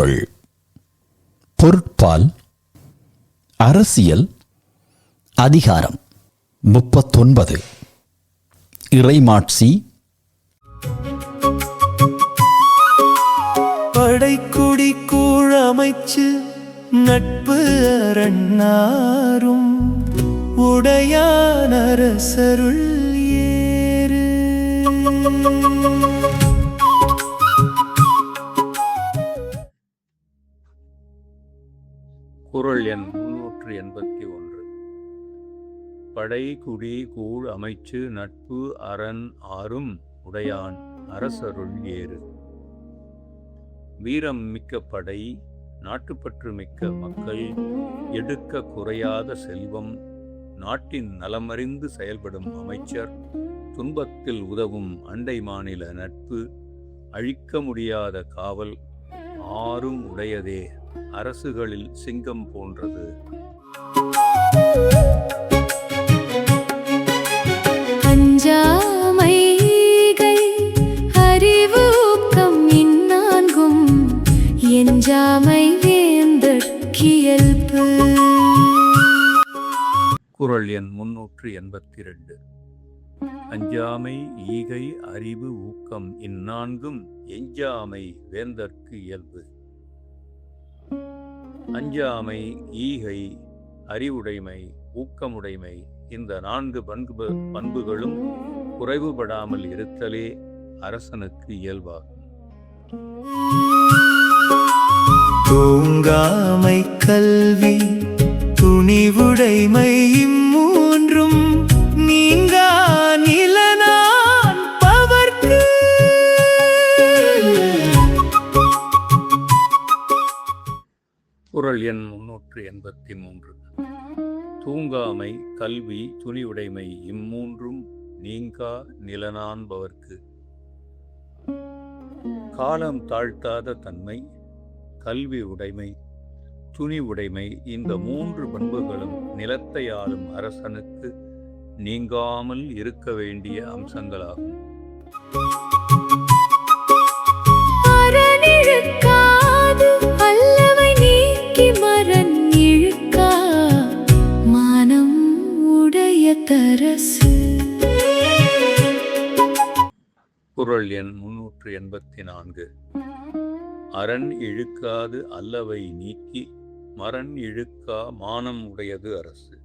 குறள். பொருட்பால் அரசியல் அதிகாரம் 39. இறைமாட்சி. படைக்குடி கூழமைச்சு நட்பு அரண்ணாரும் உடையான் அரசருள் ஏறு. குறள் எண் 381. படை குடி கூழ் அமைச்சு நட்பு அரண் ஆறும் உடையான் அரசருள் ஏறு. வீரம் மிக்க படை, நாட்டுப்பற்று மிக்க மக்கள், எடுக்க குறையாத செல்வம், நாட்டின் நலமறிந்து செயல்படும் அமைச்சர், துன்பத்தில் உதவும் அண்டை மாநில நட்பு, அழிக்க முடியாத காவல், ஆறும் உடையதே அரசுகளில் சிங்கம் போன்றது. அஞ்சாமை ஈகை அறிவூக்கம் இந்நான்கும் எஞ்சாமை வேந்தற்கியல்பு. குறள் எண் 382. அஞ்சாமை ஈகை அறிவு ஊக்கம் இந்நான்கும் எஞ்சாமை வேந்தற்கு இயல்பு. அஞ்சாமை, ஈகை, அறிவுடைமை, ஊக்கமுடைமை இந்த 4 பண்புகளும் குறைவுபடாமல் இருத்தலே அரசனுக்கு இயல்பாகும். தூங்காமை கல்வி துணிவுடைமை இம்மூன்றும் நீங்கா நிலனான் பவர்க்கு. குறள் எண் 383. தூங்காமை கல்வி துணிவுடைமை இம்மூன்றும் நீங்கா நிலனான்பவர்க்கு. காலம் தாழ்த்தாத தன்மை, கல்வி உடைமை, துணிவுடைமை இந்த 3 பண்புகளும் நிலத்தை ஆளும் அரசனுக்கு நீங்காமல் இருக்க வேண்டிய அம்சங்களாகும். குறள் எண் 384. அரண் இழுக்காது அல்லவை நீக்கி மரண் இழுக்கா மானம் உடையது அரசு.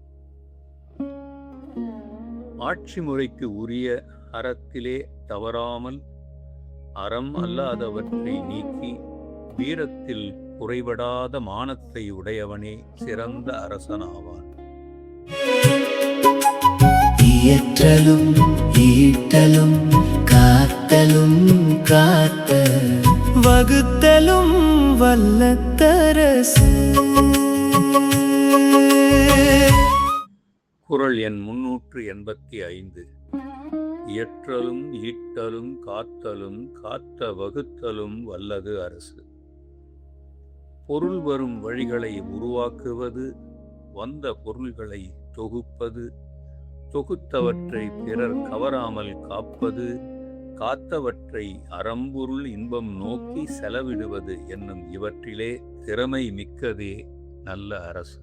ஆட்சி முறைக்கு உரிய அறத்திலே தவறாமல் அறம் அல்லாதவற்றை நீக்கி வீரத்தில் குறைபடாத மானத்தை உடையவனே சிறந்த அரசனாவான். இயற்றலும் ஈட்டலும் காத்தலும் காத்த வகுத்தலும் வல்லத்தரசு. குறள் எண் 385. இயற்றலும் ஈட்டலும் காத்தலும் காத்த வகுத்தலும் வல்லது அரசு. பொருள் வரும் வழிகளை உருவாக்குவது, வந்த பொருள்களை தொகுப்பது, தொகுத்தவற்றை பிறர் கவராமல் காப்பது, காத்தவற்றை அறம்பொருள் இன்பம் நோக்கி செலவிடுவது என்னும் இவற்றிலே திறமை மிக்கதே நல்ல அரசு.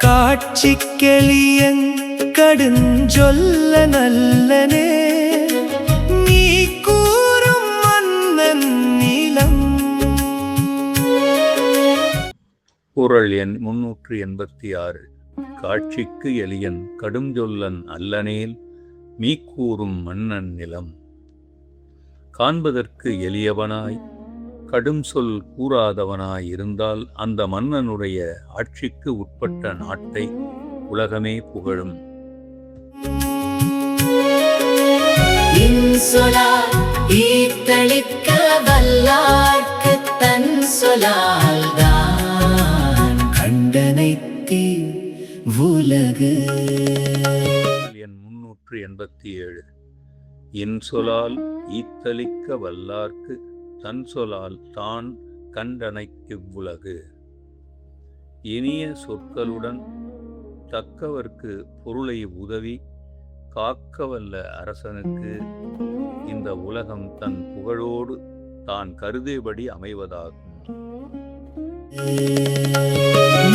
காட்சி கெளியங் கடுஞ்சொல்ல நல்லனே நீ கூறும் மன்னன் நீலம். குறள் எண் 386. காட்சிக்கு எளியன் கடும் சொல்லன் அல்லனேல் மீக்கூறும் மன்னன் நிலம். காண்பதற்கு எளியவனாய் கடும் சொல் கூறாதவனாய் இருந்தால் அந்த மன்னனுடைய ஆட்சிக்கு உட்பட்ட நாட்டை உலகமே புகழும். இன்சொலால் ஈத்தளிக்க வல்லார்க்கு தன் சொலால்தான் கண்டனைத்தீ உலகு. எண் 387. இன்சொலால் ஈத்தளிக்க வல்லார்க்கு தன் சொலால் தான் கண்டனைக்கு உலகு. இனிய சொற்களுடன் தக்கவர்க்கு பொருளை உதவி காக்கவல்ல அரசனுக்கு இந்த உலகம் தன் புகழோடு தான் கருதியபடி அமைவதாகும்.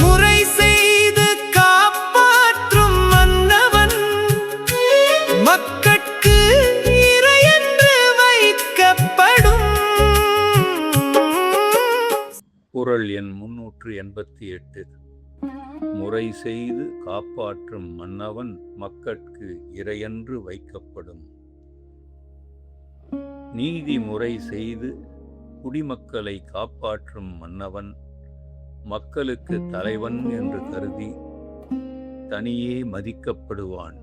முறை செய்து காப்பாற்றும் மன்னவன் மக்கட்கு இறையென்று வைக்கப்படும். குறள் எண் 388. முறை செய்து காப்பாற்றும் மன்னவன் மக்கட்கு இறையென்று வைக்கப்படும். நீதி முறை செய்து குடிமக்களை காப்பாற்றும் மன்னவன் மக்களுக்கு தலைவன் என்று கருதி தனியே மதிக்கப்படுவான்.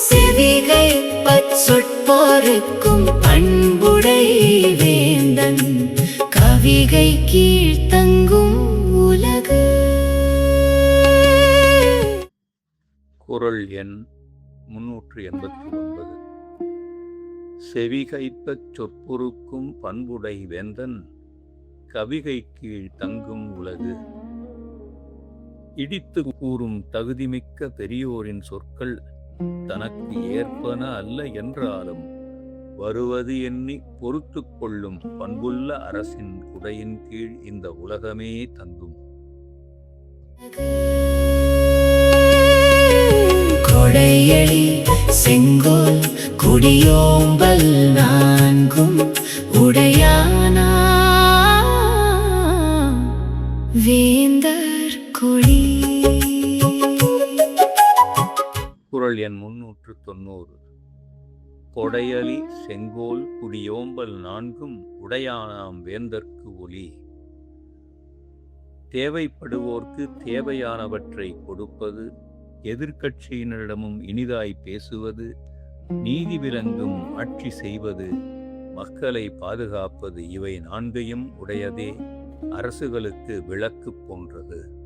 செவிகை சொற்போருக்கும் பண்புடை வேந்தன் கவிகை கீழ்த்தங்கும் உலகு. குறள் எண் 389. செவிகைப்பச் சொற்பொருக்கும் பண்புடை வேந்தன் கவிகை கீழ் தங்கும் உலகு. இடித்து கூறும் தகுதிமிக்க பெரியோரின் சொற்கள் தனக்கு ஏற்பன அல்ல என்றாலும் வருவது எண்ணி பொறுத்து கொள்ளும் பண்புள்ள அரசின் குடையின் கீழ் இந்த உலகமே தங்கும். கொடையளி செங்கோல் குடியோம்பல் நான்கும் உடையானா வேந்தர் கொடி. குறள் எண் 390. கொடையளி செங்கோல் குடியோம்பல் நான்கும் உடையானாம் வேந்தற்கு ஒளி. தேவைப்படுவோர்க்கு தேவையானவற்றை கொடுப்பது, எதிர்க்கட்சியினரிடமும் இனிதாய் பேசுவது, நீதி விளங்கும் ஆட்சி செய்வது, மக்களை பாதுகாப்பது, இவை நான்கையும் உடையதே அரசுகளுக்கு விளக்கு போன்றது.